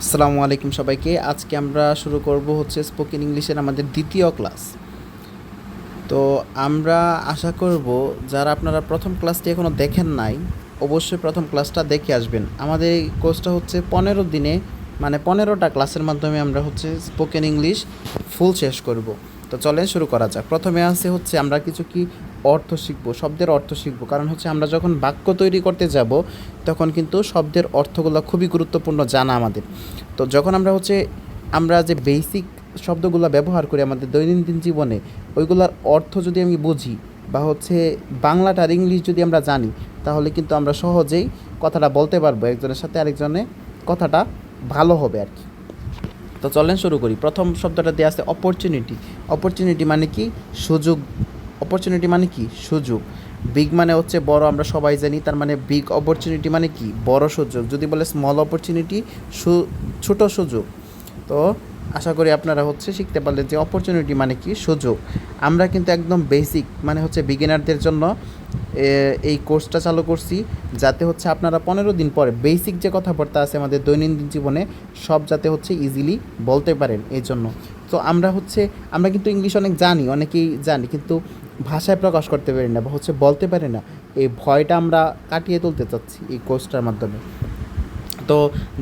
আসসালামু আলাইকুম সবাইকে। আজকে আমরা শুরু করব হচ্ছে স্পোকেন ইংলিশের আমাদের দ্বিতীয় ক্লাস। তো আমরা আশা করব যারা আপনারা প্রথম ক্লাসটি এখনও দেখেন নাই, অবশ্যই প্রথম ক্লাসটা দেখে আসবেন। আমাদের এই কোর্সটা হচ্ছে 15 দিনে, মানে 15টা ক্লাসের মাধ্যমে আমরা হচ্ছে স্পোকেন ইংলিশ ফুল শেষ করব। তো চলেন শুরু করা যাক। প্রথমে আছে হচ্ছে আমরা কিছু কি অর্থ শিখবো, শব্দের অর্থ শিখবো। কারণ হচ্ছে আমরা যখন বাক্য তৈরি করতে যাব তখন কিন্তু শব্দের অর্থগুলো খুবই গুরুত্বপূর্ণ জানা আমাদের। তো যখন আমরা যে বেসিক শব্দগুলো ব্যবহার করি আমাদের দৈনন্দিন জীবনে, ওইগুলোর অর্থ যদি আমি বুঝি বা হচ্ছে বাংলাটা আর ইংলিশ যদি আমরা জানি, তাহলে কিন্তু আমরা সহজেই কথাটা বলতে পারবো, একজনের সাথে আরেকজনে কথাটা ভালো হবে আর কি। তো চলেন শুরু করি। প্রথম শব্দটা দেওয়া আছে অপরচুনিটি। অপরচুনিটি মানে কি? সুযোগ। অপরচুনিটি মানে কি? সুযোগ। বিগ মানে হচ্ছে বড়, আমরা সবাই জানি, তার মানে বিগ অপরচুনিটি মানে কি? বড় সুযোগ। যদি বলে স্মল অপরচুনিটি, ছোট সুযোগ। তো আশা করি আপনারা হচ্ছে শিখতে পারলেন যে অপরচুনিটি মানে কি? সুযোগ। আমরা কিন্তু একদম বেসিক মানে হচ্ছে বিগিনারদের জন্য এই কোর্সটা চালু করছি, যাতে হচ্ছে আপনারা 15 দিন পরে বেসিক যে কথাবার্তা আছে আমাদের দৈনন্দিন জীবনে সব যাতে হচ্ছে ইজিলি বলতে পারেন এই জন্য। তো আমরা কিন্তু ইংলিশ অনেক জানি, অনেকেই জানি, কিন্তু ভাষায় প্রকাশ করতে পারি না বা হচ্ছে বলতে পারি না। এই ভয়টা আমরা কাটিয়ে তুলতে চাচ্ছি এই কোর্সটার মাধ্যমে। তো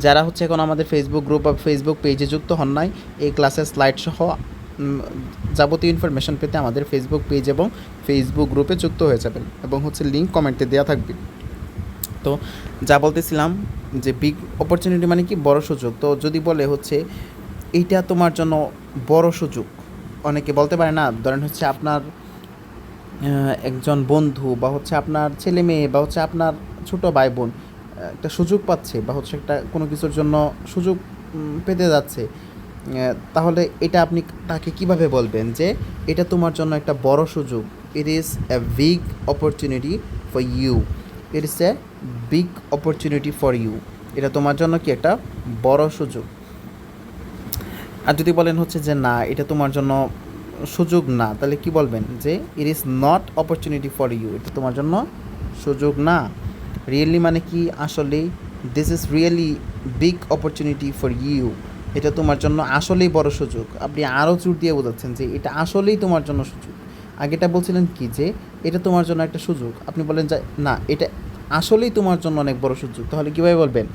যারা হচ্ছে এখন আমাদের ফেসবুক গ্রুপ বা ফেসবুক পেজে যুক্ত হন নাই, এই ক্লাসের স্লাইড সহ যাবতীয় ইনফরমেশন পেতে আমাদের ফেসবুক পেজ এবং ফেসবুক গ্রুপে যুক্ত হয়ে যাবেন, এবং হচ্ছে লিঙ্ক কমেন্টে দেওয়া থাকবে। তো যা বলতেছিলাম যে বিগ অপরচুনিটি মানে কি? বড় সুযোগ। তো যদি বলে হচ্ছে এইটা তোমার জন্য বড় সুযোগ, অনেকে বলতে পারে না, ধরেন হচ্ছে আপনার একজন বন্ধু বা হচ্ছে আপনার ছেলে মেয়ে বা হচ্ছে আপনার ছোট ভাই বোন একটা সুযোগ পাচ্ছে বা হচ্ছে একটা কোনো কিছুর জন্য সুযোগ পেতে যাচ্ছে, তাহলে এটা আপনি তাকে কিভাবে বলবেন যে এটা তোমার জন্য একটা বড় সুযোগ? It is a big opportunity for you. It is a big opportunity for you. এটা তোমার জন্য কি একটা বড় সুযোগ। আর যদি বলেন হচ্ছে যে না, এটা তোমার জন্য সুযোগ না, তাহলে কি বলবেন? যে it is not opportunity for you. এটা তোমার জন্য সুযোগ না। রিয়েলি মানে কি? আসলেই। This is really big opportunity for you. এটা তোমার জন্য আসলেই বড় সুযোগ। আপনি আরও জোর দিয়ে বোঝাচ্ছেন যে এটা আসলেই তোমার জন্য সুযোগ। আগেটা বলছিলেন কি যে এটা তোমার জন্য একটা সুযোগ, আপনি বলেন যে না, এটা আসলেই তোমার জন্য অনেক বড় সুযোগ, তাহলে কীভাবে বলবেন?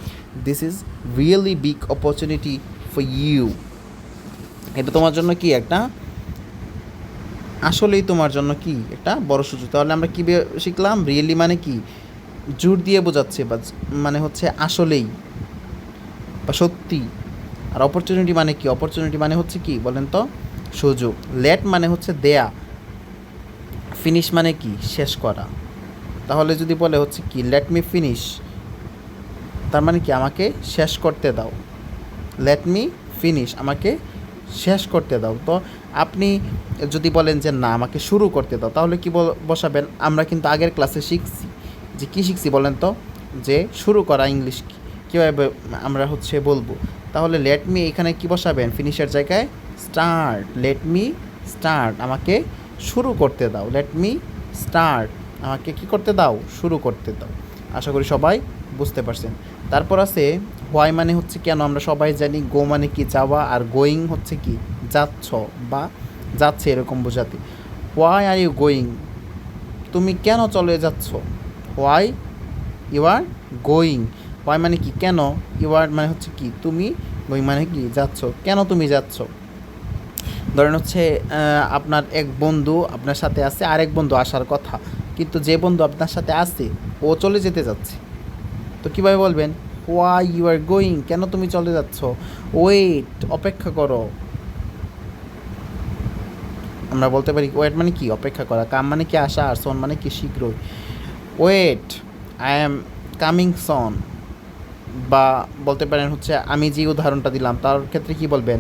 This is really big opportunity for you. এটা তোমার জন্য কি একটা আসলেই তোমার জন্য কি একটা বড় সুযোগ। তাহলে আমরা কী শিখলাম? রিয়েলি মানে কি? জোর দিয়ে বোঝাচ্ছে বা মানে হচ্ছে আসলেই বা সত্যি। আর অপরচুনিটি মানে কি? অপরচুনিটি মানে হচ্ছে কি বলেন তো? সুযোগ। লেট মানে হচ্ছে দেয়া। ফিনিশ মানে কি? শেষ করা। তাহলে যদি বলে হচ্ছে কি লেট মি ফিনিশ, তার মানে কি আমাকে শেষ করতে দাও। লেট মি ফিনিশ, আমাকে শেষ করতে দাও। তো আপনি যদি বলেন যে না, আমাকে শুরু করতে দাও, তাহলে কি বসাবেন? আমরা কিন্তু আগের ক্লাসে শিখছি যে কী শিখছি বলেন তো? যে শুরু করা ইংলিশ কীভাবে আমরা হচ্ছে বলবো। তাহলে লেট মি এখানে কি বসাবেন? ফিনিশের জায়গায় স্টার্ট। লেট মি স্টার্ট, আমাকে শুরু করতে দাও। লেট মি স্টার্ট, আমাকে কি করতে দাও? শুরু করতে দাও। আশা করি সবাই বুঝতে পারছেন। তারপর আছে হোয়াই মানে হচ্ছে কেন, আমরা সবাই জানি। গো মানে কি? যাওয়া। আর গোয়িং হচ্ছে কি? যাচ্ছ বা যাচ্ছে এরকম বোঝাতে। হোয়াই আর ইউ গোয়িং, তুমি কেন চলে যাচ্ছ? Why you are going. Why মানে কি? কেন। ইউ আর মানে হচ্ছে কি? তুমি। গোয়িং মানে কি? যাচ্ছ। কেন তুমি যাচ্ছ? ধরেন হচ্ছে আপনার এক বন্ধু আপনার সাথে আছে, আরেক বন্ধু আসার কথা, কিন্তু যে বন্ধু আপনার সাথে আছে ও চলে যেতে যাচ্ছে। তো কীভাবে বলবেন? হোয়াই ইউ আর গোয়িং, কেন তুমি চলে যাচ্ছ? ওয়েট, অপেক্ষা করো। আমরা বলতে পারি ওয়েট মানে কি? অপেক্ষা করা। কাম মানে কি? আসা। আর সন মানে কি? শীঘ্রই। Wait, I am coming soon. বা বলতে পারেন হচ্ছে আমি যে উদাহরণটা দিলাম তার ক্ষেত্রে কি বলবেন?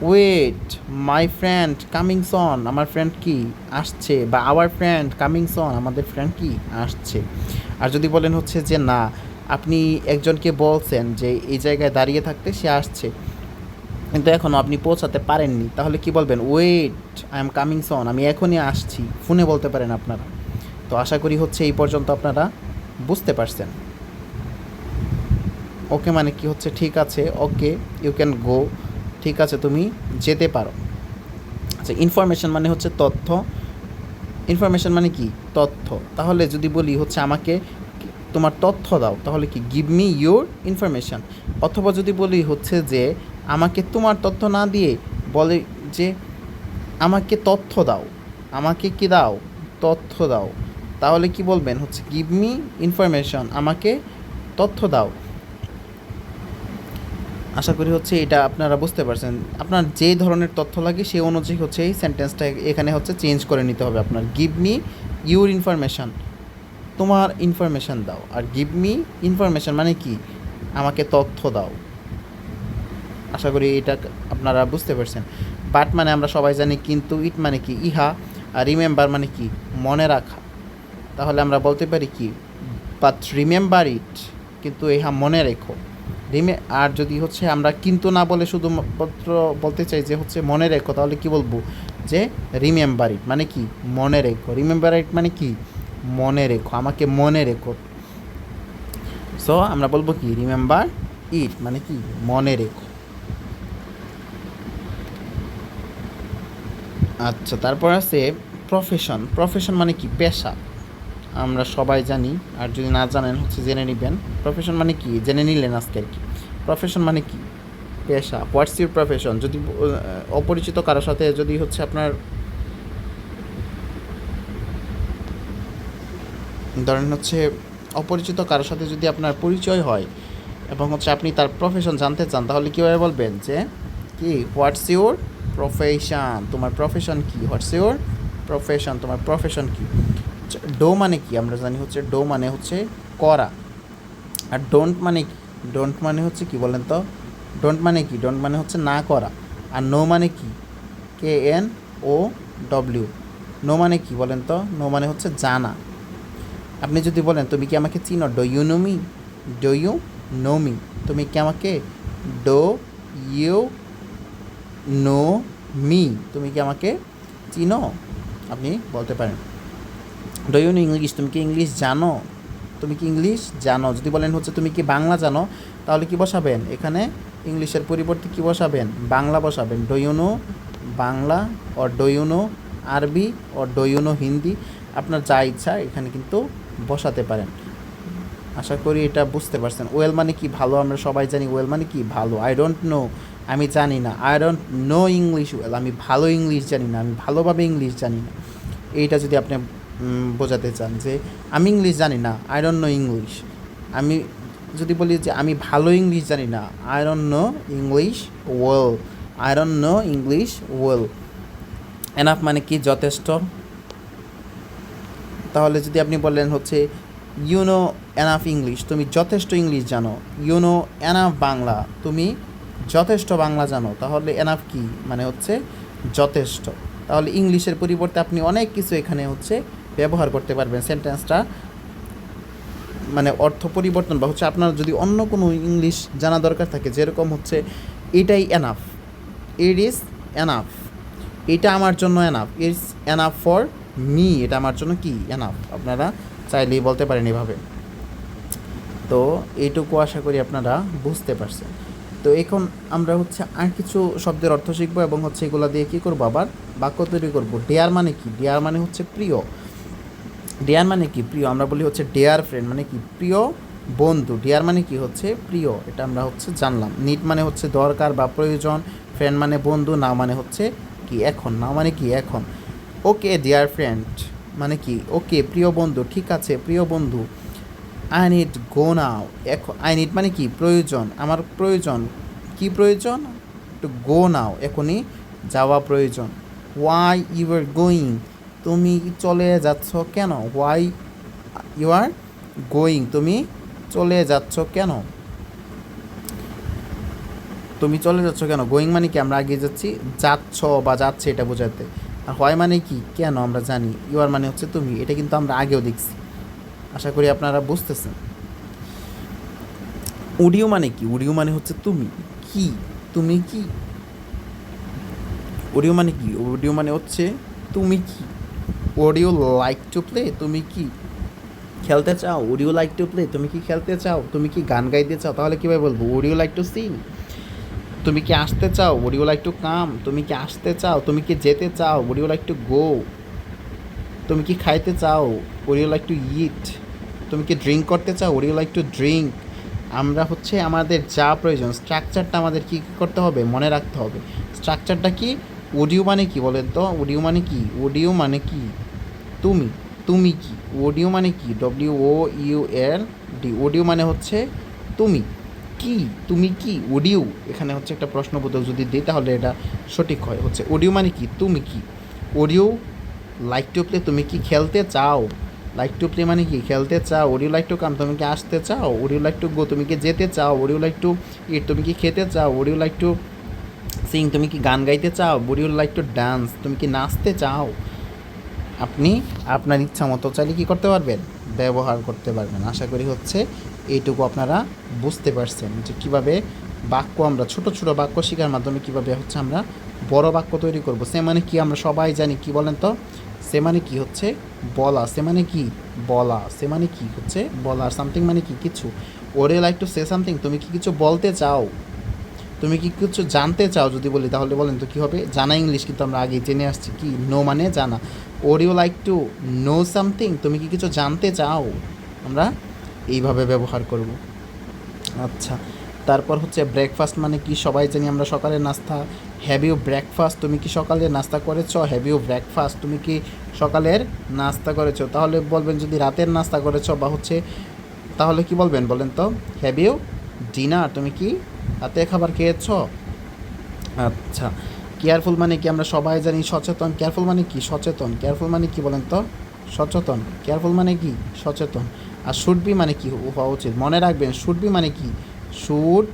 Wait, my friend coming soon, আমার ফ্রেন্ড কি? আসছে। বা আওয়ার ফ্রেন্ড কামিং সন, আমাদের ফ্রেন্ড কি? আসছে। আর যদি বলেন হচ্ছে যে না, আপনি একজনকে বলছেন যে এই জায়গায় দাঁড়িয়ে থাকতে, সে আসছে, কিন্তু এখনও আপনি পৌঁছাতে পারেননি, তাহলে কি বলবেন? Wait, I am coming soon, আমি এখনই আসছি। ফোনে বলতে পারেন আপনারা। তো আশা করি হচ্ছে এই পর্যন্ত আপনারা বুঝতে পারছেন। ওকে মানে কি হচ্ছে ঠিক আছে, ওকে ইউ ক্যান গো, ঠিক আছে তুমি যেতে পারো। আচ্ছা, ইনফরমেশন মানে হচ্ছে তথ্য, ইনফরমেশন মানে কি তথ্য। তাহলে যদি বলি হচ্ছে আমাকে তোমার তথ্য দাও, তাহলে কি গিভ মি ইউর ইনফরমেশান। অথবা যদি বলি হচ্ছে যে আমাকে তোমার তথ্য না দিয়ে বলে যে আমাকে তথ্য দাও, আমাকে কি দাও, তথ্য দাও, তাহলে কি বলবেন হচ্ছে গিভ মি ইনফরমেশন, আমাকে তথ্য দাও। আশা করি হচ্ছে এটা আপনারা বুঝতে পারছেন। আপনার যে ধরনের তথ্য লাগে সেই অনুযায়ী হচ্ছে এই সেন্টেন্সটা এখানে হচ্ছে চেঞ্জ করে নিতে হবে আপনার। গিভ মি ইউর ইনফরমেশান, তোমার ইনফরমেশান দাও। আর গিভ মি ইনফরমেশান মানে কি আমাকে তথ্য দাও। আশা করি এটা আপনারা বুঝতে পারছেন। বাট মানে আমরা সবাই জানি, কিন্তু ইট মানে কি ইহা, আর রিমেম্বার মানে কি মনে রাখা। তাহলে আমরা বলতে পারি কি বাট রিমেম্বার ইট, কিন্তু ইহা মনে রেখো। আর যদি হচ্ছে আমরা কিন্তু না বলে শুধুমাত্র বলতে চাই যে হচ্ছে মনে রেখো, তাহলে কি বলবো যে রিমেম্বার ইট মানে কি মনে রেখো। রিমেম্বার ইট মানে কি মনে রেখো, আমাকে মনে রেখো। সো আমরা বলবো কি রিমেম্বার ইট মানে কি মনে রেখো। আচ্ছা, তারপর আছে প্রফেশন। প্রফেশন মানে কি পেশা, আমরা সবাই জানি। আর যদি না জানেন হচ্ছে জেনে নেবেন। প্রফেশন মানে কি জেনে নিলেন আজকে আর কি। প্রফেশন মানে কি পেশা। হোয়াটস ইউর প্রফেশন, যদি অপরিচিত কারোর সাথে যদি হচ্ছে আপনার ধরেন হচ্ছে অপরিচিত কারোর সাথে যদি আপনার পরিচয় হয় এবং হচ্ছে আপনি তার প্রফেশন জানতে চান, তাহলে কীভাবে বলবেন যে কি হোয়াটস ইউর প্রফেশন, তোমার প্রফেশন কি, হোয়াটস ইউর প্রফেশন, তোমার প্রফেশন কি। ডো মানে কি আমরা জানি হচ্ছে ডো মানে হচ্ছে করা। আর ডোন্ট মানে কি, ডোন্ট মানে হচ্ছে কি বলেন তো, ডোন্ট মানে কি, ডোন্ট মানে হচ্ছে না করা। আর নো মানে কি KNOW, নো মানে কি বলেন তো, নো মানে হচ্ছে জানা। আপনি যদি বলেন তুমি কি আমাকে চিনো, do you know me, do you know me, তুমি কি আমাকে, ডো ইউ নো মি, তুমি কি আমাকে চিনো, আপনি বলতে পারেন। ডো ইউ নো ইংলিশ, তুমি কি ইংলিশ জানো, তুমি কি ইংলিশ জানো। যদি বলেন হচ্ছে তুমি কি বাংলা জানো, তাহলে কি বসাবেন এখানে, ইংলিশের পরিবর্তে কি বসাবেন, বাংলা বসাবেন। Do you know Bangla, or do you know Arabi, or do you know Hindi, আপনার যা ইচ্ছা এখানে কিন্তু বসাতে পারেন। আশা করি এটা বুঝতে পারছেন। ওয়েল মানে কি ভালো, আমরা সবাই জানি ওয়েল মানে কি ভালো। আই ডোন্ট নো, আমি জানি না। I don't know English well, আমি ভালো ইংলিশ জানি না, আমি ভালোভাবে ইংলিশ জানি না। এইটা যদি আপনি বোঝাতে চান যে আমি ইংলিশ জানি না, আই ডোন্ট নো ইংলিশ। আমি যদি বলি যে আমি ভালো ইংলিশ জানি না, I don't know English well, I don't know English well. Enough মানে কি যথেষ্ট। তাহলে যদি আপনি বললেন হচ্ছে ইউ নো এনাফ ইংলিশ, তুমি যথেষ্ট ইংলিশ জানো। ইউ নো এনাফ বাংলা, তুমি যথেষ্ট বাংলা জানো। তাহলে এনাফ কি মানে হচ্ছে যথেষ্ট। তাহলে ইংলিশের পরিবর্তে আপনি অনেক কিছু এখানে হচ্ছে ব্যবহার করতে পারবেন। সেন্টেন্সটা মানে অর্থ পরিবর্তন বা হচ্ছে আপনার যদি অন্য কোনো ইংলিশ জানা দরকার থাকে, যেরকম হচ্ছে এটাই এনাফ, ইট ইজ এনাফ, এটা আমার জন্য enough, it's enough for me, এটা আমার জন্য কি এনাফ, আপনারা চাইলেই বলতে পারেন এভাবে। তো এইটুকু আশা করি আপনারা বুঝতে পারছেন। তো এখন আমরা হচ্ছে আর কিছু শব্দের অর্থ শিখবো এবং হচ্ছে এগুলো দিয়ে কী করবো, আবার বাক্য তৈরি করবো। ডেয়ার মানে কি, ডেয়ার মানে হচ্ছে প্রিয়। ডেয়ার মানে কি প্রিয়, আমরা বলি হচ্ছে ডেয়ার ফ্রেন্ড মানে কি প্রিয় বন্ধু। ডেয়ার মানে কি হচ্ছে প্রিয়, এটা আমরা হচ্ছে জানলাম। নিড মানে হচ্ছে দরকার বা প্রয়োজন, ফ্রেন্ড মানে বন্ধু, নাও মানে হচ্ছে কি এখন, নাও মানে কি এখন। ওকে ডিয়ার ফ্রেন্ড মানে কি ওকে প্রিয় বন্ধু, ঠিক আছে প্রিয় বন্ধু। আই নিড গো নাও, এখন আই নিড মানে কি প্রয়োজন, আমার প্রয়োজন, কি প্রয়োজন, একটু গো নাও এখনই যাওয়া প্রয়োজন। হোয়াই ইউ আর গোয়িং, তুমি চলে যাচ্ছ কেন। হোয়াই ইউ আর গোয়িং, তুমি চলে যাচ্ছ কেন, তুমি চলে যাচ্ছ কেন। গোয়িং মানে কি আমরা আগে যাচ্ছি, যাচ্ছ বা যাচ্ছে এটা বোঝাতে। আর হোয়াই মানে কি কেন, আমরা জানি। ইউ আর মানে হচ্ছে তুমি, এটা কিন্তু আমরা আগেও দেখছি। আশা করি আপনারা বুঝতেছেন। উডিও মানে কি, উডিও মানে হচ্ছে তুমি, কি তুমি কি। অডিও মানে কি, অডিও মানে হচ্ছে তুমি কি। অডিও লাইক টু প্লে, তুমি কি খেলতে চাও, would you like to play, তুমি কি খেলতে চাও, তুমি কি গান গাইতে চাও, তাহলে কীভাবে বলবো, would you like to sing. তুমি কি আসতে চাও, would you like to come, তুমি কি আসতে চাও, তুমি কি যেতে চাও, would you like to go, তুমি কি খাইতে চাও, would you like to eat, তুমি কি ড্রিঙ্ক করতে চাও, would you like to drink. আমরা হচ্ছে আমাদের যা প্রয়োজন স্ট্রাকচারটা আমাদের কী করতে হবে, মনে রাখতে হবে। স্ট্রাকচারটা কি, উড ইউ মানে কি বলেন তো, উড ইউ মানে কি, উড ইউ মানে কি তুমি, তুমি কি, উড ইউ মানে কি, WOULD, উড ইউ মানে হচ্ছে তুমি কি, তুমি কি, উড ইউ, এখানে হচ্ছে একটা প্রশ্নবোধক যদি দিই তাহলে এটা সঠিক হয়, হচ্ছে উড ইউ মানে কি, তুমি কি, would you like to play, তুমি কি খেলতে চাও, লাইক টু প্লে মানে কি খেলতে চাও, would you like to come, তুমি কি আসতে চাও, would you like to go, তুমি কি যেতে চাও, would you like to eat, তুমি কি খেতে চাও, would you like to sing, তুমি কি গান গাইতে চাও, would you like to dance, তুমি কি নাচতে চাও। আপনি আপনার ইচ্ছা মতো চাইলে কী করতে পারবেন, ব্যবহার করতে পারবেন। আশা করি হচ্ছে এইটুকু আপনারা বুঝতে পারছেন যে কীভাবে বাক্য আমরা ছোট ছোট বাক্য শেখার মাধ্যমে কীভাবে হচ্ছে আমরা বড় বাক্য তৈরি করব। সে মানে কি আমরা সবাই জানি, কি বলেন তো, সে মানে কি হচ্ছে বলা, সে মানে কি বলা, সে মানে কি হচ্ছে বলা, সামথিং মানে কি কিছু। Or you like to say something, তুমি কি কিছু বলতে চাও, তুমি কি কিছু জানতে চাও যদি বলি তাহলে বলেন তো কী হবে, জানা ইংলিশ কিন্তু আমরা আগেই জেনে আসছি কি নো মানে জানা। Or you like to know something, তুমি কি কিছু জানতে চাও, আমরা এইভাবে ব্যবহার করব। আচ্ছা, তারপর হচ্ছে ব্রেকফাস্ট মানে কি সবাই জানি আমরা সকালের নাস্তা। হ্যাভ ইউ ব্রেকফাস্ট, তুমি কি সকালের নাস্তা করেছো, হ্যাভ ইউ ব্রেকফাস্ট, তুমি কি সকালের নাস্তা করেছো। তাহলে বলবেন যদি রাতের নাস্তা করেছো বা হচ্ছে তাহলে কি বলবেন বলেন তো, হ্যাভ ইউ ডিনার, তুমি কি রাতে খাবার খেয়েছো। আচ্ছা, কেয়ারফুল মানে কি আমরা সবাই জানি সচেতন, কেয়ারফুল মানে কি সচেতন, কেয়ারফুল মানে কি বলেন তো সচেতন, কেয়ারফুল মানে কি সচেতন। আর শুড বি মানে কি হওয়া উচিত, মনে রাখবেন শুড বি মানে কি, শুড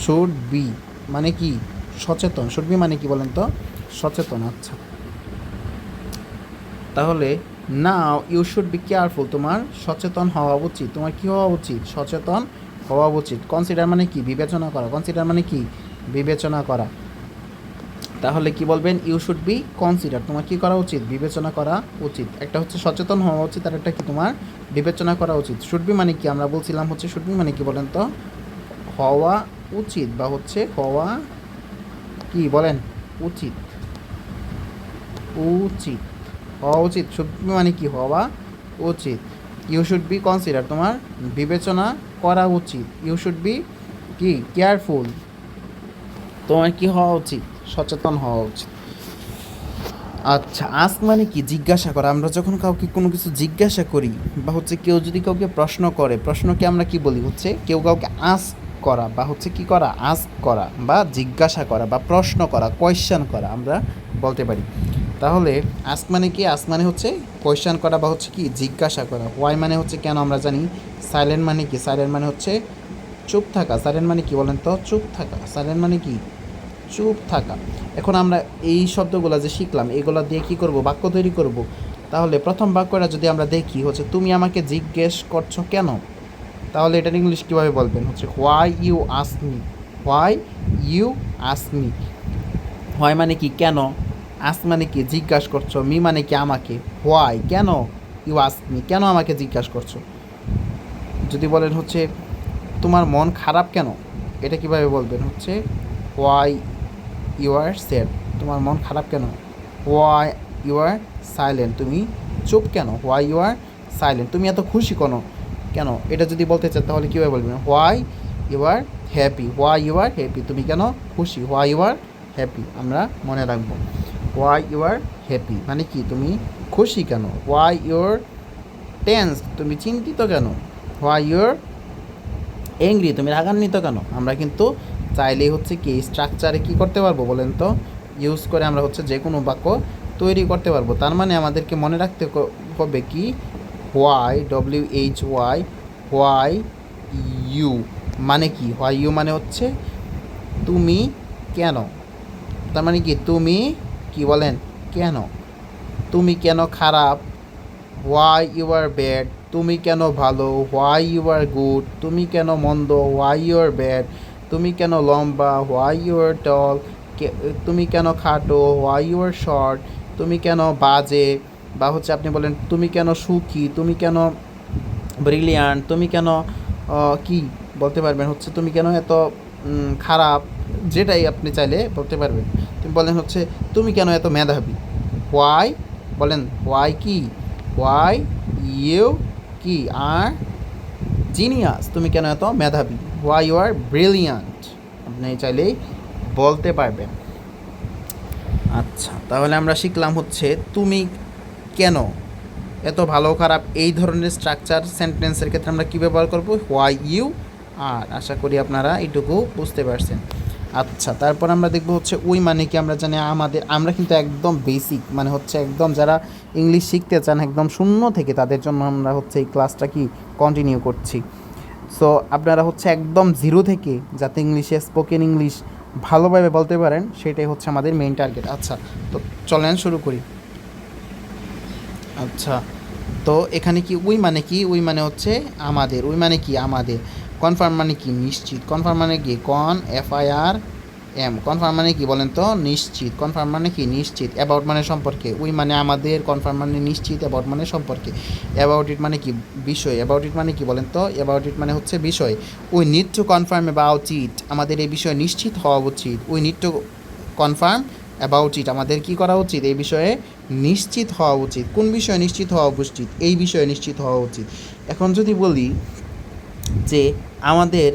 শুড বি মানে কি সচেতন, শুড বি মানে কি বলেন তো সচেতন। আচ্ছা, তাহলে now you should be careful, তোমার সচেতন হওয়া উচিত, তোমার কী হওয়া উচিত, সচেতন হওয়া উচিত। কনসিডার মানে কি বিবেচনা করা, কনসিডার মানে কি বিবেচনা করা। তাহলে কি বলবেন, ইউ শুড বি কনসিডার, তোমার কী করা উচিত, বিবেচনা করা উচিত। একটা হচ্ছে সচেতন হওয়া উচিত আর একটা কি তোমার বিবেচনা করা উচিত। শুড বি মানে কি আমরা বলছিলাম হচ্ছে শুড বি মানে কি বলেন তো হওয়া উচিত বা হচ্ছে হওয়া কি বলেন উচিত, উচিত হওয়া উচিত। শুড বি মানে কি হওয়া উচিত। ইউ শুড বি কনসিডার, তোমার বিবেচনা করা উচিত। ইউ শুড বি কি কেয়ারফুল, তোমার কি হওয়া উচিত, সচেতন হওয়া উচিত। আচ্ছা, আস্ক মানে কি জিজ্ঞাসা করা, আমরা যখন কাউকে কোনো কিছু জিজ্ঞাসা করি বা হচ্ছে কেউ যদি কাউকে প্রশ্ন করে, প্রশ্নকে আমরা কি বলি হচ্ছে কেউ কাউকে আস্ক করা বা হচ্ছে কি করা আস্ক করা বা জিজ্ঞাসা করা বা প্রশ্ন করা, কোয়েশ্চেন করা আমরা বলতে পারি। তাহলে আস্ক মানে কি, আস্ক মানে হচ্ছে কোয়েশ্চেন করা বা হচ্ছে কি জিজ্ঞাসা করা। ওয়াই মানে হচ্ছে কেন আমরা জানি। সাইলেন্ট মানে কি, সাইলেন্ট মানে হচ্ছে চুপ থাকা, সাইলেন্ট মানে কি বলেন তো চুপ থাকা, সাইলেন্ট মানে কি চুপ থাকা। এখন আমরা এই শব্দগুলো যে শিখলাম এগুলো দিয়ে কী করব, বাক্য তৈরি করব। তাহলে প্রথম বাক্যটা যদি আমরা দেখি হচ্ছে তুমি আমাকে জিজ্ঞেস করছো কেন, তাহলে এটা ইংলিশ কীভাবে বলবেন হচ্ছে why you ask me, why you ask me. Why মানে কি কেন, আস্ক মানে কি জিজ্ঞাসা করছো, মি মানে কি আমাকে, হোয়াই কেন, ইউ আস্ক মি কেন আমাকে জিজ্ঞাসা করছো। যদি বলেন হচ্ছে তোমার মন খারাপ কেন, এটা কীভাবে বলবেন হচ্ছে হোয়াই ইউ আর স্যাড, তোমার মন খারাপ কেন। হোয়াই ইউ আর সাইলেন্ট, তুমি চুপ কেন। হোয়াই ইউ আর সাইলেন্ট, তুমি এত খুশি কেন কেন, এটা যদি বলতে চান তাহলে কীভাবে বলবেন why you are happy, why you are happy, তুমি কেন খুশি, হোয়াই ইউ আর হ্যাপি। আমরা মনে রাখবো হোয়াই ইউ আর হ্যাপি মানে কি তুমি খুশি কেন। হোয়াই ইউর টেন্স, তুমি চিন্তিত কেন। হোয়াই ইউর এংরি, তুমি রাগান্বিত কেন। আমরা কিন্তু চাইলেই হচ্ছে কি স্ট্রাকচারে কী করতে পারবো বলেন তো ইউজ করে আমরা হচ্ছে যে কোনো বাক্য তৈরি করতে পারবো। তার মানে আমাদেরকে মনে রাখতে হবে কি হোয়াই, WHY, হোয়াই ইউ মানে কি, হোয়াই ইউ মানে হচ্ছে তুমি কেন। তার মানে কি তুমি কি বলেন কেন, তুমি কেন খারাপ। হোয়াই ইউ আর ব্যাড, তুমি কেন ভালো। হোয়াই ইউ আর গুড, তুমি কেন মন্দ। হোয়াই ইউ আর ব্যাড, তুমি কেন লম্বা। হোয়াই ইউ আর টল, তুমি কেন খাটো। হোয়াই ইউ আর শর্ট, তুমি কেন বাজে। বা হচ্ছে আপনি বলেন তুমি কেন সুখী, তুমি কেন ব্রিলিয়ান্ট, তুমি কেন কি বলতে পারবেন হচ্ছে তুমি কেন এত খারাপ, যেটাই আপনি চাইলে বলতে পারবেন। তুমি বলেন হচ্ছে তুমি কেন এত মেধাবী, হোয়াই, বলেন হোয়াই কি, হোয়াই ইউ কি আর জিনিয়াস, তুমি কেন এত মেধাবী, হোয়াই ইউ আর ব্রিলিয়ান্ট, আপনি চাইলেই বলতে পারবেন। আচ্ছা, তাহলে আমরা শিখলাম হচ্ছে তুমি কেন এত ভালো খারাপ এই ধরনের স্ট্রাকচার সেন্টেন্সের ক্ষেত্রে আমরা কী ব্যবহার করব, হোয়াই ইউ আর। আশা করি আপনারা এইটুকু বুঝতে পারছেন। আচ্ছা, তারপর আমরা দেখব হচ্ছে উই মানে কি। আমরা জানি আমাদের, আমরা কিন্তু একদম বেসিক মানে হচ্ছে একদম যারা ইংলিশ শিখতে চান একদম শূন্য থেকে, তাদের জন্য আমরা হচ্ছে এই ক্লাসটা কি কন্টিনিউ করছি। সো আপনারা হচ্ছে একদম জিরো থেকে যাতে ইংলিশে স্পোকেন ইংলিশ ভালোভাবে বলতে পারেন, সেটাই হচ্ছে আমাদের মেইন টার্গেট। আচ্ছা, তো চলেন শুরু করি। আচ্ছা, তো এখানে কি উই মানে কি, উই মানে হচ্ছে আমাদের, উই মানে কি আমাদের। কনফার্ম মানে কি নিশ্চিত, কনফার্ম মানে কি কন FIR M, কনফার্ম মানে কি বলেন তো নিশ্চিত, কনফার্ম মানে কি নিশ্চিত। অ্যাবাউট মানে সম্পর্কে, উই মানে আমাদের, কনফার্ম মানে নিশ্চিত, অ্যাবাউট মানে সম্পর্কে। অ্যাবাউট ইট মানে কি বিষয়, অ্যাবাউট ইট মানে কি বলেন তো, অ্যাবাউট ইট মানে হচ্ছে বিষয়। We need to confirm about it, আমাদের এই বিষয়ে নিশ্চিত হওয়া উচিত। We need to confirm about it, আমাদের কী করা উচিত, এই বিষয়ে নিশ্চিত হওয়া উচিত। কোন বিষয়ে নিশ্চিত হওয়া উচিত, এই বিষয়ে নিশ্চিত হওয়া উচিত। এখন যদি বলি যে আমাদের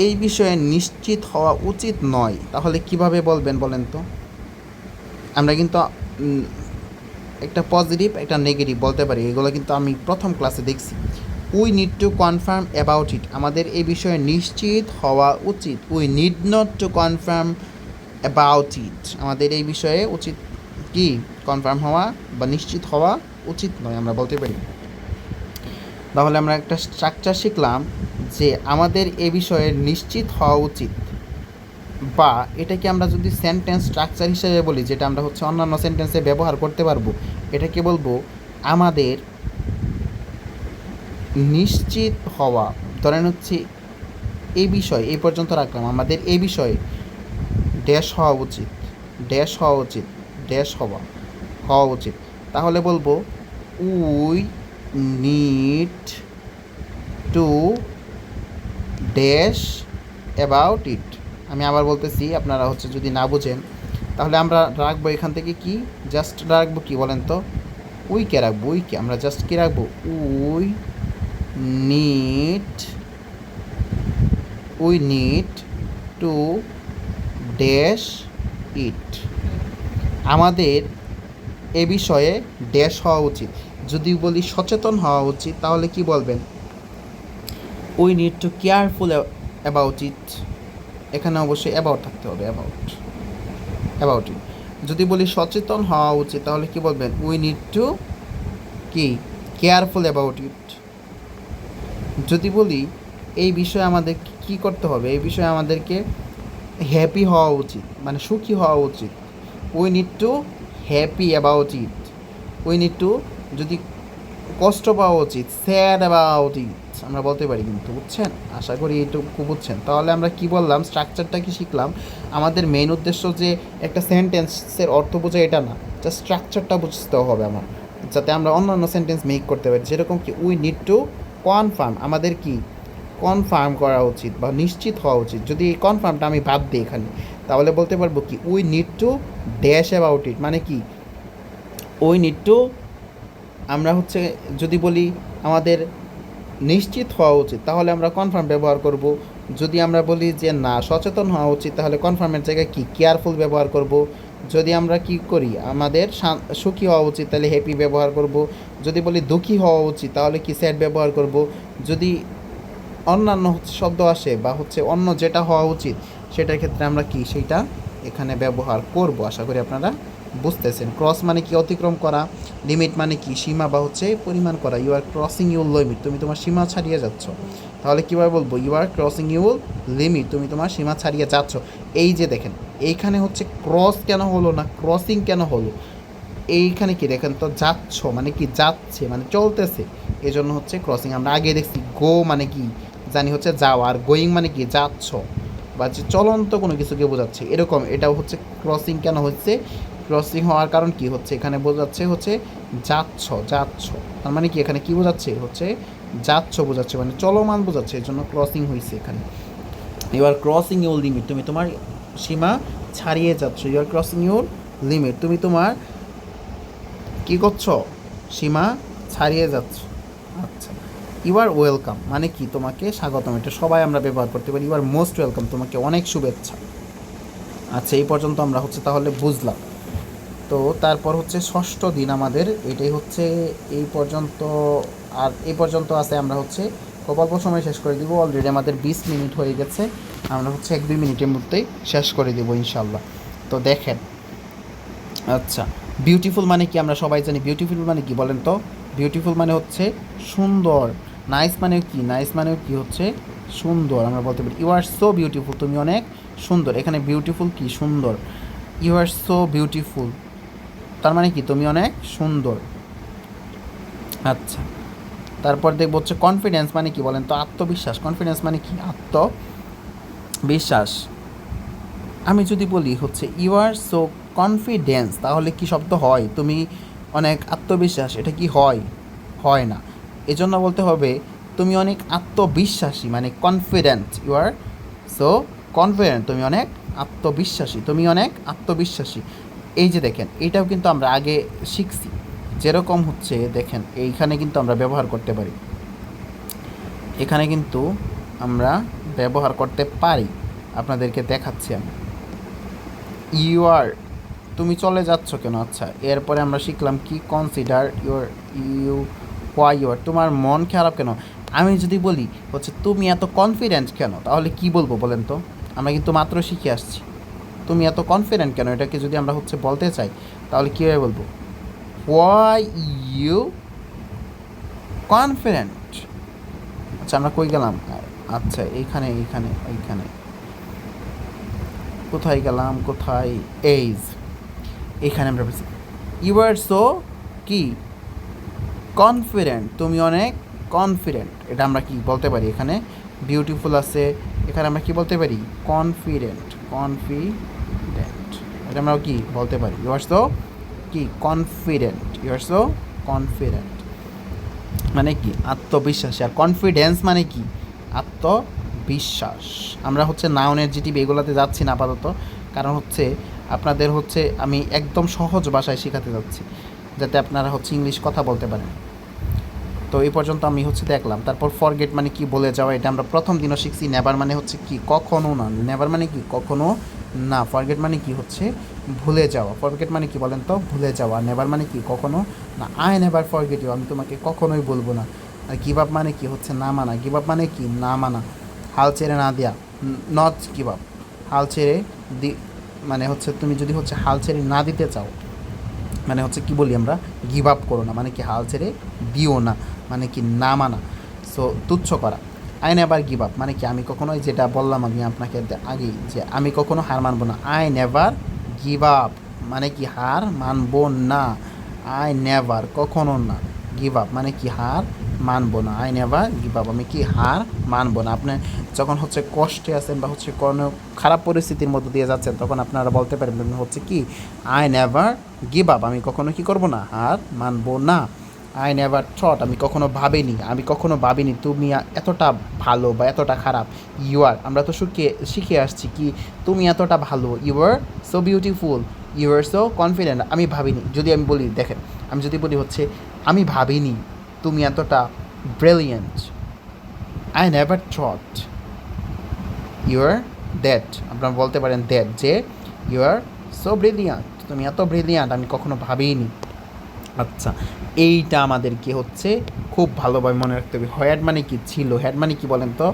এই বিষয়ে নিশ্চিত হওয়া উচিত নয়, তাহলে কিভাবে বলবেন বলেন তো। আমরা কিন্তু একটা পজিটিভ একটা নেগেটিভ বলতে পারি, এগুলো কিন্তু আমি প্রথম ক্লাসে দেখছি। We need to confirm about it, আমাদের এই বিষয়ে নিশ্চিত হওয়া উচিত। We need not to confirm about it, আমাদের এই বিষয়ে উচিত কি কনফার্ম হওয়া বা নিশ্চিত হওয়া উচিত নয়, আমরা বলতে পারি। তাহলে আমরা একটা স্ট্রাকচার শিখলাম যে আমাদের এ বিষয়ে নিশ্চিত হওয়া উচিত, বা এটাকে আমরা যদি সেন্টেন্স স্ট্রাকচার হিসেবে বলি, যেটা আমরা হচ্ছে অন্যান্য সেন্টেন্সে ব্যবহার করতে পারবো, এটাকে বলবো আমাদের নিশ্চিত হওয়া। ধরেন হচ্ছে এই বিষয় এই পর্যন্ত রাখলাম, আমাদের এই বিষয়ে ড্যাশ হওয়া উচিত, ড্যাশ হওয়া উচিত, ড্যাশ হওয়া হওয়া উচিত। তাহলে বলবো we need to dash about it. আমি আবার বলতেছি, আপনারা হচ্ছে যদি না বুঝেন, তাহলে আমরা রাখবো এখান থেকে কি, জাস্ট রাখবো কি বলেন তো, উইকে রাখবো, উইকে আমরা জাস্ট কি রাখবো, we need, we need to dash it, আমাদের এ বিষয়ে ড্যাশ হওয়া উচিত। যদি বলি সচেতন হওয়া উচিত, তাহলে কি বলবেন, we need to careful about it, এখানে অবশ্যই অ্যাবাউট থাকতে হবে, অ্যাবাউট, অ্যাবাউট ইট। যদি বলি সচেতন হওয়া উচিত, তাহলে কি বলবেন, উই নিড টু কি কেয়ারফুল অ্যাবাউট ইট। যদি বলি এই বিষয়ে আমাদের কী করতে হবে, এই বিষয়ে আমাদেরকে হ্যাপি হওয়া উচিত, মানে সুখী হওয়া উচিত, we need to happy about it. We need to, যদি কষ্ট পাওয়া উচিত, স্যাড অ্যাবাউট ইট, আমরা বলতে পারি কিন্তু, বুঝছেন, আশা করি এইটুকু বুঝছেন। তাহলে আমরা কি বললাম, স্ট্রাকচারটা কি শিখলাম। আমাদের মেইন উদ্দেশ্য যে একটা সেন্টেন্সের অর্থ বোঝা এটা না, জাস্ট স্ট্রাকচারটা বুঝতে হবে আমার, যাতে আমরা অন্যান্য সেন্টেন্স মেক করতে পারি। যেরকম কি উই নিড টু কনফার্ম, আমাদের কি কনফার্ম করা উচিত বা নিশ্চিত হওয়া উচিত। যদি এই কনফার্মটা আমি বাদ দিই এখানে, তাহলে বলতে পারবো কি we need to dash about it, মানে কি উই নিড টু, আমরা হচ্ছে যদি বলি আমাদের নিশ্চিত হওয়া উচিত, তাহলে আমরা কনফার্ম ব্যবহার করব। যদি আমরা বলি যে না সচেতন হওয়া উচিত, তাহলে কনফার্মের জায়গায় কি কেয়ারফুল ব্যবহার করব। যদি আমরা কি করি আমাদের সুখী হওয়া উচিত, তাহলে হ্যাপি ব্যবহার করব। যদি বলি দুঃখী হওয়া উচিত, তাহলে কি স্যাড ব্যবহার করব। যদি অন্যান্য শব্দ আসে বা হচ্ছে অন্য যেটা হওয়া উচিত, সেটার ক্ষেত্রে আমরা কি সেইটা এখানে ব্যবহার করব। আশা করি আপনারা বুঝতেছেন। ক্রস মানে কি অতিক্রম করা, লিমিট মানে কি সীমা বা হচ্ছে পরিমাণ করা। You are crossing your limit, তুমি তোমার সীমা ছাড়িয়ে যাচ্ছ। তাহলে কীভাবে বলবো, you are crossing your limit, তুমি তোমার সীমা ছাড়িয়ে যাচ্ছ। এই যে দেখেন এইখানে হচ্ছে ক্রস কেন হলো না, ক্রসিং কেন হলো, এইখানে কি দেখেন তো যাচ্ছ মানে কি যাচ্ছে মানে চলতেছে, এই জন্য হচ্ছে ক্রসিং। আমরা আগে দেখছি গো মানে কি জানি হচ্ছে যাওয়া, আর গোয়িং মানে কি যাচ্ছ বা যে চলন্ত কোনো কিছুকে বোঝাচ্ছে, এরকম এটাও হচ্ছে ক্রসিং কেন হচ্ছে, ক্রসিং হওয়ার কারণ কি হচ্ছে, এখানে বোঝাচ্ছে হচ্ছে যাচ্ছ, তার মানে কি এখানে কি বোঝাচ্ছে হচ্ছে যাচ্ছ বোঝাচ্ছে, মানে চলমান বোঝাচ্ছে, এই জন্য ক্রসিং হয়েছে এখানে। You are crossing your limit, তুমি তোমার সীমা ছাড়িয়ে যাচ্ছ। You are crossing your limit, তুমি তোমার কী করছো, সীমা ছাড়িয়ে যাচ্ছ। আচ্ছা, ইউ আর ওয়েলকাম মানে কি তোমাকে স্বাগতম, এটা সবাই আমরা ব্যবহার করতে পারি। ইউ আর মোস্ট ওয়েলকাম, তোমাকে অনেক শুভেচ্ছা। আচ্ছা, এই পর্যন্ত আমরা হচ্ছে তাহলে বুঝলাম। তো তারপর হচ্ছে ষষ্ঠ দিন আমাদের, এটাই হচ্ছে এই পর্যন্ত। আর এই পর্যন্ত আছে, আমরা হচ্ছে অল্প সময় শেষ করে দিব। অলরেডি আমাদের 20 মিনিট হয়ে গেছে, আমরা হচ্ছে 1-2 মিনিটের মধ্যেই শেষ করে দেবো ইনশাল্লাহ। তো দেখেন, আচ্ছা, বিউটিফুল মানে কি আমরা সবাই জানি। বিউটিফুল মানে কি বলেন তো? বিউটিফুল মানে হচ্ছে সুন্দর। নাইস মানেও কি, নাইস মানেও কি হচ্ছে সুন্দর। আমরা বলতে পারি ইউ আর সো বিউটিফুল, তুমি অনেক সুন্দর। এখানে বিউটিফুল কি সুন্দর, ইউ আর সো বিউটিফুল তার মানে কি তুমি অনেক সুন্দর। আচ্ছা, তারপর দেখবো হচ্ছে কনফিডেন্স মানে কি বলেন তো? আত্মবিশ্বাস। কনফিডেন্স মানে কি আত্মবিশ্বাস। আমি যদি বলি হচ্ছে ইউ আর সো কনফিডেন্স, তাহলে কি শব্দ হয়? তুমি অনেক আত্মবিশ্বাস, এটা কি হয়? হয় না। এজন্য বলতে হবে তুমি অনেক আত্মবিশ্বাসী, মানে confident. You are so confident, তুমি অনেক আত্মবিশ্বাসী, তুমি অনেক আত্মবিশ্বাসী। এই যে দেখেন, এটাও কিন্তু আমরা আগে শিখছি। যেরকম হচ্ছে দেখেন, এইখানে কিন্তু আমরা ব্যবহার করতে পারি, এখানে কিন্তু আমরা ব্যবহার করতে পারি। আপনাদেরকে দেখাচ্ছি আমি। ইউ আর, তুমি চলে যাচ্ছ কেন? আচ্ছা, এরপরে আমরা শিখলাম কি consider your, you why you are, তোমার মন খারাপ কেন? আমি যদি বলি হচ্ছে তুমি এত কনফিডেন্ট কেন, তাহলে কি বলবো বলেন তো? আমরা কিন্তু মাত্র শিখে আসছি। তুমি এত কনফিডেন্ট কেন, এটাকে যদি আমরা হচ্ছে বলতে চাই তাহলে কীভাবে বলবো? Why you confident. আচ্ছা, আমরা কই গেলাম? আচ্ছা, এইখানে এইখানে এইখানে কোথায় গেলাম, কোথায়? এইজ, এখানে আমরা বলছি ইউ আর সো কি কনফিডেন্ট, তুমি অনেক কনফিডেন্ট। এটা আমরা কি বলতে পারি? এখানে বিউটিফুল আছে, এখানে আমরা কি বলতে পারি? Confident, confident. এটা আমরা কি বলতে পারি? ইউ আর সো কি confident, you are so confident মানে কি আত্মবিশ্বাসী। আর কনফিডেন্স মানে কি আত্মবিশ্বাস। আমরা হচ্ছে নাউনের জিটিভ এগুলোতে যাচ্ছি না আপাতত, কারণ হচ্ছে আপনাদের হচ্ছে আমি একদম সহজ ভাষায় শেখাতে যাচ্ছি, যাতে আপনারা হচ্ছে ইংলিশ কথা বলতে পারেন। তো এই পর্যন্ত আমি হচ্ছে দেখলাম। তারপর ফরগেট মানে কি বলে যাওয়া, এটা আমরা প্রথম দিনও শিখছি। নেভার মানে হচ্ছে কি কখনো না, নেভার মানে কি কখনো না। ফরগেট মানে কি হচ্ছে ভুলে যাওয়া। ফরগেট মানে কি বলেন তো? ভুলে যাওয়া। নেভার মানে কি কখনো না। আই নেভার ফরগেট ইউ, আমি তোমাকে কখনোই বলবো না। আর গিভ আপ মানে কি হচ্ছে না মানা। গিভ আপ মানে কি না মানা। হাল ছেড়ে না দেয়া, নট গিভ আপ। হাল ছেড়ে মানে হচ্ছে তুমি যদি হচ্ছে হাল ছেড়ে না দিতে চাও, মানে হচ্ছে কি বলি আমরা, গিভ আপ করো না, মানে কি হাল ছেড়ে দিও না, মানে কি না মানা। সো তুচ্ছ করা। আই নেভার গিভ আপ মানে কি আমি কখনোই, যেটা বললাম আমি আপনাকে আগেই, যে আমি কখনো হার মানবো না। আই নেভার গিভ আপ মানে কি হার মানবো না। আই নেভার কখনো না, গিভ আপ মানে কি হার মানবো না। আই নেভার গিভ আপ, আমি কি হার মানবো না। আপনি যখন হচ্ছে কষ্টে আছেন বা হচ্ছে কোনো খারাপ পরিস্থিতির মধ্যে দিয়ে যাচ্ছেন, তখন আপনারা বলতে পারবেন হচ্ছে কি আই নেভার গিভ আপ, আমি কখনো কি করবো না, হার মানবো না। আই নেভার থট, আমি কখনো ভাবিনি তুমি এতটা ভালো বা এতটা খারাপ। ইউ আর, আমরা তো শিখে আসছি কি তুমি এতটা ভালো। You are so beautiful, you are so confident, আমি ভাবিনি। যদি আমি বলি দেখেন, আমি যদি বলি হচ্ছে আমি ভাবিনি তুমি এতটা brilliant. I never thought you are that, আপনারা বলতে পারেন দ্যাট, যে ইউ আর সো ব্রিলিয়ান্ট, তুমি এত ব্রিলিয়ান্ট, আমি কখনো ভাবিনি। আচ্ছা, এইটা আমাদেরকে হচ্ছে খুব ভালোভাবে মনে রাখতে হবে। হেড মানে কি ছিল, হেড মানে কি বলেন তো?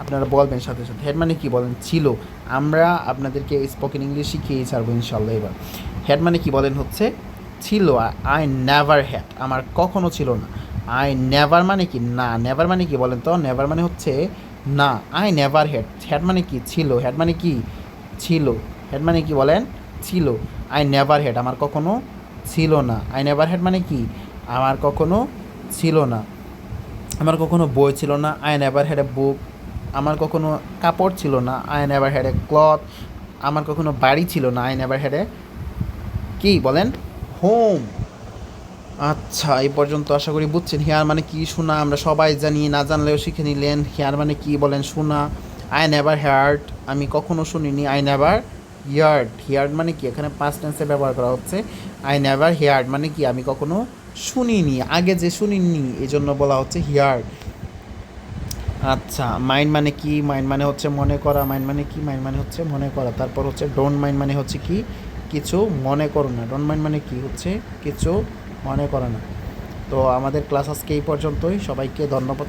আপনারা বলবেন সাথে সাথে হেড মানে কি বলেন? ছিল। আমরা আপনাদেরকে স্পোকেন ইংলিশ শিখিয়ে ছাড়বো ইনশাল্লাহ এবার। হেড মানে কি বলেন হচ্ছে ছিল। আই নেভার হ্যাড, আমার কখনো ছিল না। আই নেভার মানে কি না, নেভার মানে কি বলেন তো? নেভার মানে হচ্ছে না। আই নেভার হ্যাড, হ্যাড মানে কি ছিল, হ্যাড মানে কি ছিল, হেড মানে কি বলেন? ছিল। আই নেভার হ্যাড, আমার কখনো ছিল না। আই নেভার হ্যাড মানে কি আমার কখনো ছিল না, আমার কখনো বই ছিল না। আই নেভার হ্যাড এ বুক, আমার কখনো কাপড় ছিল না। I never had a cloth, আমার কখনো বাড়ি ছিল না। আই নেভার হ্যাড এ কি বলেন? হোম। আচ্ছা, এই পর্যন্ত আশা করি বুঝছেন। হেয়ার মানে কি শোনা আমরা সবাই জানি, না জানলেও শিখে নিলেন। হেয়ার মানে কি বলেন? শোনা। আই নেভার হার্ড, আমি কখনো শুনিনি। আই নেভার হিয়ার্ড, হিয়ার্ড মানে কি এখানে পাস্ট টেন্সে ব্যবহার করা হচ্ছে। আই নেভার হিয়ার্ড মানে কি আমি কখনো শুনিনি, আগে যে শুনিনি এই জন্য বলা হচ্ছে হিয়ার্ড। আচ্ছা, মাইন্ড মানে কি? মাইন্ড মানে হচ্ছে মনে করা। মাইন্ড মানে কি? মাইন্ড মানে হচ্ছে মনে করা। তারপর হচ্ছে ডোন্ট মাইন্ড মানে হচ্ছে কি? কিছু মনে করো না। ডোন্ট মাইন্ড মানে কি? হচ্ছে কিছু মনে করো না। তো আমাদের ক্লাস আজকে এই পর্যন্তই। সবাইকে ধন্যবাদ।